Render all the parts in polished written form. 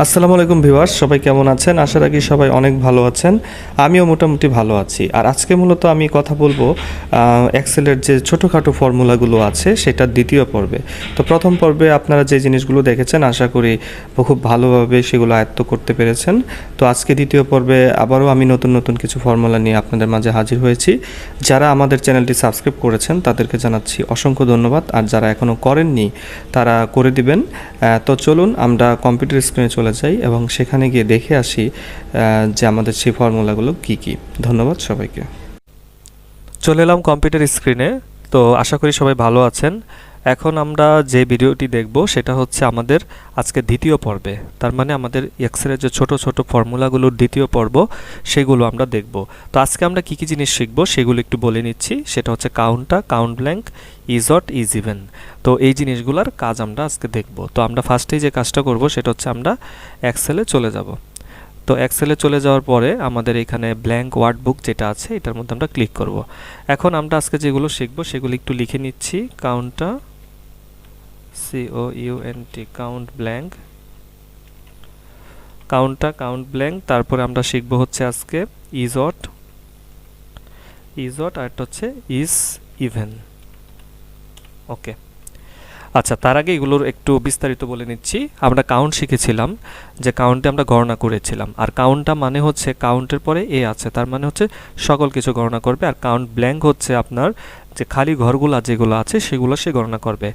আসসালামু আলাইকুম ভিউয়ার্স, সবাই কেমন আছেন? আশা রাখি সবাই অনেক ভালো আছেন। আমিও মোটামুটি ভালো আছি। আর আজকে মূলত আমি কথা বলবো এক্সেলের যে ছোটোখাটো ফর্মুলাগুলো আছে সেটার দ্বিতীয় পর্বে। তো প্রথম পর্বে আপনারা যে জিনিসগুলো দেখেছেন আশা করি খুব ভালোভাবে সেগুলো আয়ত্ত করতে পেরেছেন। তো আজকে দ্বিতীয় পর্বে আবারও আমি নতুন নতুন কিছু ফর্মুলা নিয়ে আপনাদের মাঝে হাজির হয়েছি। যারা আমাদের চ্যানেলটি সাবস্ক্রাইব করেছেন তাদেরকে জানাচ্ছি অসংখ্য ধন্যবাদ, আর যারা এখনও করেননি তারা করে দিবেন। তো চলুন আমরা কম্পিউটার স্ক্রিনে চলে যাই এবং সেখানে গিয়ে দেখে আসি যে আমাদের সেই ফর্মুলাগুলো কী কী। ধন্যবাদ সবাইকে। চলে এলাম কম্পিউটার স্ক্রিনে। তো আশা করি সবাই ভালো আছেন। এখন আমরা যে ভিডিওটি দেখব সেটা হচ্ছে আমাদের আজকে দ্বিতীয় পর্বে, তার মানে আমাদের এক্সেলের যে ছোট ছোট ফর্মুলাগুলোর দ্বিতীয় পর্ব সেগুলো আমরা দেখব। তো আজকে আমরা কী কী জিনিস শিখব সেগুলো একটু বলে নিচ্ছি। সেটা হচ্ছে কাউন্টা, কাউন্টব্ল্যাঙ্ক, ইজড, ইজইভেন। তো এই জিনিসগুলোর কাজ আমরা আজকে দেখব। তো আমরা ফার্স্টেই যে কাজটা করব সেটা হচ্ছে আমরা এক্সেলে চলে যাব। তো এক্সেলে চলে যাওয়ার পরে আমাদের এখানে ব্ল্যাঙ্ক ওয়ার্কবুক যেটা আছে এটার মধ্যে আমরা ক্লিক করব। এখন আমরা আজকে যেগুলো শিখব সেগুলো একটু লিখে নিচ্ছি। Count a, COUNT, count blank, count a, count blank. তারপরে আমরা শিখব হচ্ছে আজকে ইজড, ইজড, আর একটা হচ্ছে ইজ ইভেন। ওকে, আচ্ছা, তার আগে এগুলোর একটু বিস্তারিত বলে নিচ্ছি। আমরা কাউন্ট শিখেছিলাম, যে কাউন্টে আমরা গণনা করেছিলাম। আর কাউন্টটা মানে হচ্ছে কাউন্টের পরে এ আছে, তার মানে হচ্ছে সকল কিছু গণনা করবে। আর কাউন্ট ব্ল্যাঙ্ক হচ্ছে আপনার যে খালি ঘরগুলো যেগুলো আছে সেগুলো সে গণনা করবে।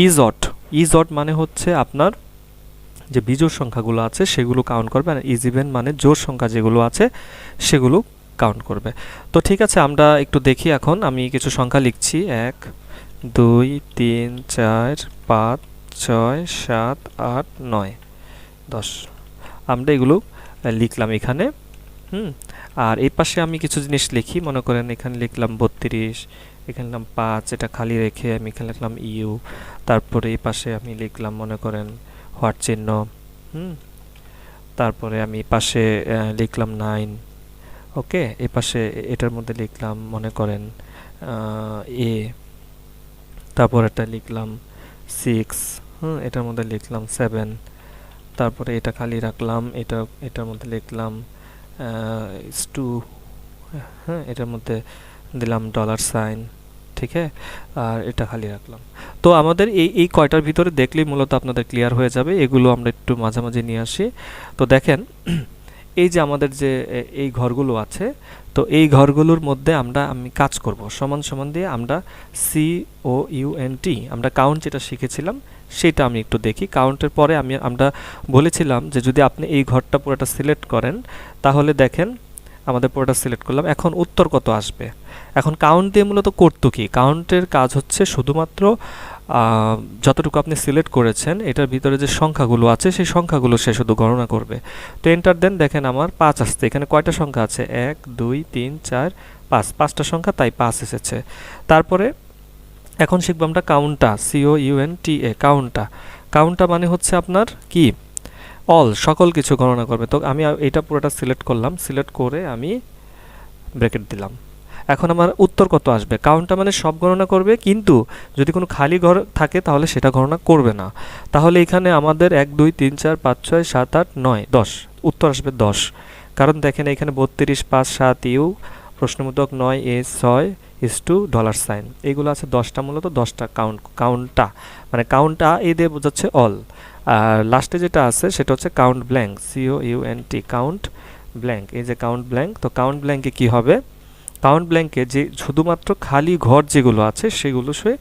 ইজড, ইজড মানে হচ্ছে আপনার যে বিজোড় সংখ্যাগুলো আছে সেগুলো কাউন্ট করবে। আর ইজ ইভেন মানে জোড় সংখ্যা যেগুলো আছে সেগুলো কাউন্ট করবে। তো ঠিক আছে, আমরা একটু দেখি। এখন আমি কিছু সংখ্যা লিখছি। 1, 2, 3, 4, 5, 6, 7, 8, 9, 10। আমরা এগুলো লিখলাম এখানে। আর এই পাশে আমি কিছু জিনিস লিখি। মনে করেন এখানে লিখলাম 32, এখানে লিখলাম 5, এটা খালি রেখে আমি এখানে লিখলাম ইউ। তারপরে এই পাশে আমি লিখলাম মনে করেন হোয়াট চিহ্ন। তারপরে আমি পাশে লিখলাম 9। ওকে, এই পাশে এটার মধ্যে লিখলাম মনে করেন এ। তারপর এটা লিখলাম 6, এটার মধ্যে লিখলাম 7। তারপরে এটা খালি রাখলাম, এটার মধ্যে লিখলাম 2, এটার মধ্যে দিলাম $সাইন, ঠিক আছে। আর এটা খালি রাখলাম। তো আমাদের এই কয়টার ভিতরে দেখলেই মূলত আপনাদের ক্লিয়ার হয়ে যাবে। এগুলো আমরা একটু মাঝামাঝি নিয়ে আসি। তো দেখেন এই যে আমাদের যে এই ঘরগুলো আছে, তো এই ঘরগুলোর মধ্যে আমি কাজ করব সমান সমান দিয়ে আমরা COUNT, আমরা কাউন্ট যেটা শিখেছিলাম সেটা আমি একটু দেখি। কাউন্টের পরে আমরা বলেছিলাম যে যদি আপনি এই ঘরটা পুরোটা সিলেক্ট করেন তাহলে দেখেন আমাদের পুরোটা সিলেক্ট করলাম। এখন উত্তর কত আসবে? এখন কাউন্ট দিয়ে মূলত করতো কি, কাউন্টের কাজ হচ্ছে শুধুমাত্র যতটুকু আপনি সিলেক্ট করেছেন এটার ভিতরে যে সংখ্যাগুলো আছে সেই সংখ্যাগুলো সে শুধু গণনা করবে। তো এন্টার দেন, দেখেন আমার 5 আসছে। এখানে কয়টা সংখ্যা আছে? 1, 2, 3, 4, 5, 5টা সংখ্যা, তাই 5 এসেছে। তারপরে এখন শিখবো আমরা কাউন্টা, COUNTA, কাউন্টা। কাউন্টা মানে হচ্ছে আপনার কি, অল, সকল কিছু গণনা করবে। তো আমি এটা পুরোটা সিলেক্ট করলাম, সিলেক্ট করে আমি ব্র্যাকেট দিলাম। এখন আমার উত্তর কত আসবে? কাউন্টটা মানে সব গণনা করবে, কিন্তু যদি কোনো খালি ঘর থাকে তাহলে সেটা গণনা করবে না। তাহলে এখানে আমাদের 1, 2, 3, 4, 5, 6, 7, 8, 9, 10, উত্তর আসবে 10। কারণ দেখেন এখানে 32, 5, 7 ইউ, প্রশ্নবোধক 9 এ, 6 $সাইন, এইগুলো আছে 10টা, মূলত 10টা কাউন্টটা মানে কাউন্টটা এ দিয়ে বোঝাচ্ছে অল। আর লাস্টে যেটা আছে সেটা হচ্ছে count blank, COUNT, count blank. এই যে কাউন্ট ব্ল্যাঙ্ক, তো কাউন্ট ব্ল্যাঙ্কে কি হবে? কাউন্ট ব্ল্যাঙ্কে যে শুধুমাত্র খালি ঘর যেগুলো আছে সেগুলো সে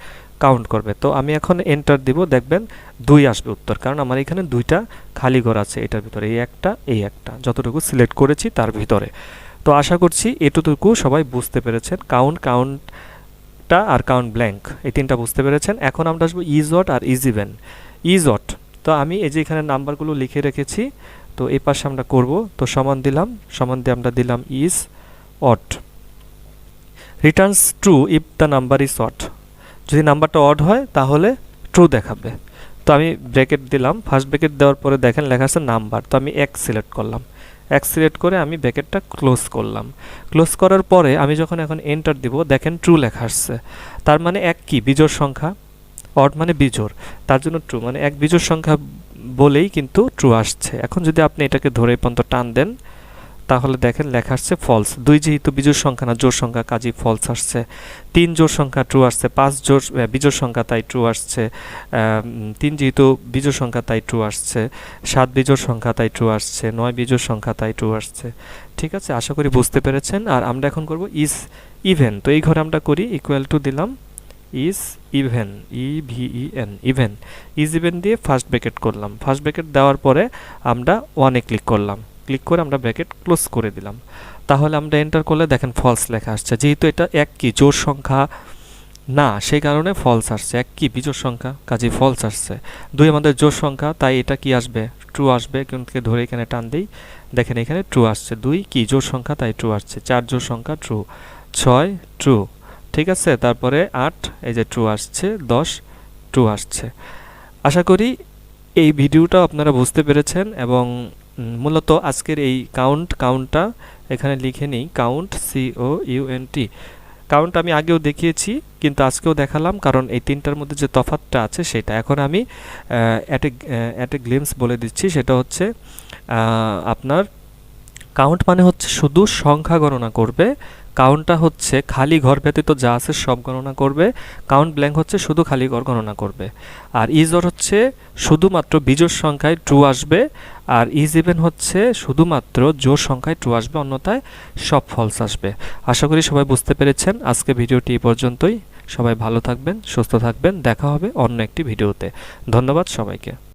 কাউন্ট করবে। তো আমি এখন এন্টার দিব, দেখবেন 2 আসবে উত্তর, কারণ আমার এখানে 2টা খালি ঘর আছে এটার ভিতরে, এই একটা যতটুকু সিলেক্ট করেছি তার ভিতরে। তো আশা করছি এতটুকু সবাই বুঝতে পেরেছেন। কাউন্টটা আর কাউন্ট ব্ল্যাঙ্ক এই তিনটা বুঝতে পেরেছেন। এখন আমরা আসবো ইজড আর ইজইভেন। ইজড, তো আমি এই যে এখানে নাম্বারগুলো লিখে রেখেছি, তো এই পাশে আমরা করব। তো সমান দিলাম, সমান দিয়ে আমরা দিলাম is odd, Returns true if the number is odd. যদি নাম্বারটা অড হয় তাহলে ট্রু দেখাবে। তো আমি ব্র্যাকেট দিলাম, ফার্স্ট ব্র্যাকেট দেওয়ার পরে দেখেন লেখা আছে নাম্বার। তো আমি 1 সিলেক্ট করলাম, 1 সিলেক্ট করে আমি ব্র্যাকেটটা ক্লোজ করলাম। ক্লোজ করার পরে আমি যখন এখন এন্টার দিব, দেখেন ট্রু লেখা আসছে। তার মানে 1 কি বিজোড় সংখ্যা, অড মানে বিজোড়, তার জন্য ট্রু, মানে 1 বিজোড় সংখ্যা বলেই কিন্তু ট্রু আসছে। এখন যদি আপনি এটাকে ধরে এই পর্যন্ত টান দেন তাহলে দেখেন লেখা আসছে ফলস। 2 যেহেতু বিজোড় সংখ্যা না জোড় সংখ্যা, কাজেই ফলস আসছে। 3 জোড় সংখ্যা ট্রু আসছে, 5 জোড় বিজোড় সংখ্যা তাই ট্রু আসছে। 3 যেহেতু বিজোড় সংখ্যা তাই ট্রু আসছে। 7 বিজোড় সংখ্যা তাই ট্রু আসছে। 9 বিজোড় সংখ্যা তাই ট্রু আসছে। ঠিক আছে, আশা করি বুঝতে পেরেছেন। আর আমরা এখন করব ইজ ইভেন। তো এই ঘরে আমরা করি ইকুয়াল টু দিলাম is even, E V E N, even. Is even দিয়ে ফার্স্ট ব্র্যাকেট করলাম। ফার্স্ট ব্র্যাকেট দেওয়ার পরে আমরা 1-এ ক্লিক করলাম। ক্লিক করে আমরা ব্র্যাকেট ক্লোজ করে দিলাম। তাহলে আমরা এন্টার করলে দেখেন ফলস লেখা আসছে। যেহেতু এটা এক কি জোড় সংখ্যা না, সেই কারণে ফলস আসছে। এক কি বিজোড় সংখ্যা, কাজেই ফলস আসছে। 2 আমাদের জোড় সংখ্যা, তাই এটা কি আসবে? ট্রু আসবে। কিন্তু ধরে এখানে টান দিই, দেখেন এখানে ট্রু আসছে। 2 কি জোড় সংখ্যা, তাই ট্রু আসছে। 4 জোড় সংখ্যা ট্রু। 6 ট্রু। ঠিক আছে, তারপরে 8 এই যে ট্রু আসছে। 10 ট্রু আসছে। আশা করি এই ভিডিওটা আপনারা বুঝতে পেরেছেন। এবং মূলত আজকের এই কাউন্টটা এখানে লিখে নিই, কাউন্ট, COUNT। কাউন্ট আমি আগেও দেখিয়েছি, কিন্তু আজকেও দেখালাম, কারণ এই তিনটার মধ্যে যে তফাৎটা আছে সেটা। এখন আমি অ্যাট এ গ্লিমস বলে দিচ্ছি। সেটা হচ্ছে আপনার কাউন্ট মানে হচ্ছে শুধু সংখ্যা গণনা করবে। কাউন্টটা হচ্ছে খালি ঘর ব্যতীত যা আছে সব গণনা করবে। কাউন্ট ব্ল্যাঙ্ক হচ্ছে শুধু খালি ঘর গণনা করবে। আর ইজড হচ্ছে শুধুমাত্র বিজোড় সংখ্যায় ট্রু আসবে। আর ইজ ইভেন হচ্ছে শুধুমাত্র জোড় সংখ্যায় ট্রু আসবে, অন্যথায় সব ফলস আসবে। আশা করি সবাই বুঝতে পেরেছেন। আজকে ভিডিওটি এই পর্যন্তই। সবাই ভালো থাকবেন, সুস্থ থাকবেন। দেখা হবে অন্য একটি ভিডিওতে। ধন্যবাদ সবাইকে।